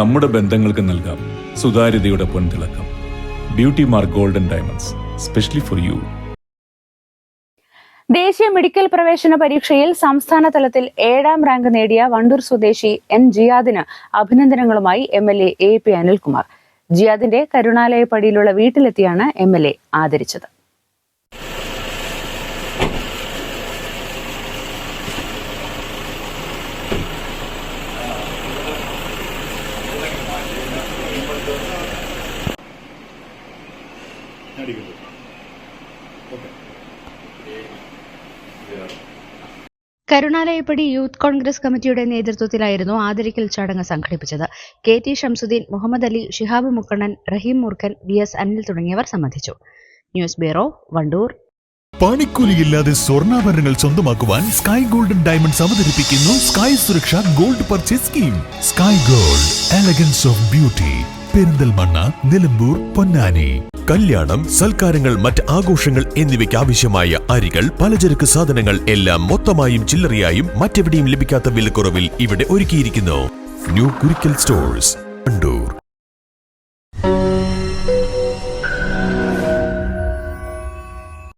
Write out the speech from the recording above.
നമ്മുടെ ബന്ധങ്ങൾക്ക് നൽകാം സുതാര്യതയുടെ പൊൻതിളക്കം. Beauty mark golden diamonds, specially for you. ദേശീയ മെഡിക്കൽ പ്രവേശന പരീക്ഷയിൽ സംസ്ഥാന തലത്തിൽ 7ാം റാങ്ക് നേടിയ വണ്ടൂർ സ്വദേശി എൻ ജിയാദിന് അഭിനന്ദനങ്ങളുമായി MLA AP അനിൽകുമാർ. ജിയാദിന്റെ കരുണാലയപ്പടിയിലുള്ള വീട്ടിലെത്തിയാണ് MLA ആദരിച്ചത്. കരുണാലയപ്പടി യൂത്ത് കോൺഗ്രസ് കമ്മിറ്റിയുടെ നേതൃത്വത്തിലായിരുന്നു ആദരിക്കൽ ചടങ്ങ് സംഘടിപ്പിച്ചത്. KT ഷംസുദ്ദീൻ, മുഹമ്മദ് അലി, ഷിഹാബ് മുക്കണ്ണൻ, റഹീം മൂർഖൻ, VS അനിൽ തുടങ്ങിയവർ സംബന്ധിച്ചു. News bureau, Wandoor. പണിക്കൂലിയില്ലാതെ സ്വർണ്ണാഭരണങ്ങൾ സ്വന്തമാക്കുവാൻ സ്കൈ ഗോൾഡൻ ഡയമണ്ട്സ് അവതരിപ്പിക്കുന്നു സ്കൈ സുരക്ഷ gold purchase scheme. Sky gold, elegance of beauty. Perinthalmanna, Nilambur, Ponnani. കല്യാണം, സൽക്കാരങ്ങൾ, മറ്റ് ആഘോഷങ്ങൾ എന്നിവയ്ക്ക് ആവശ്യമായ അരികൾ, പലചരക്ക് സാധനങ്ങൾ എല്ലാം മൊത്തമായും ചില്ലറയായും മറ്റെവിടെയും ലഭിക്കാത്ത വിലക്കുറവിൽ ഇവിടെ ഒരുക്കിയിരിക്കുന്നു. New Kurikkal stores, Wandoor.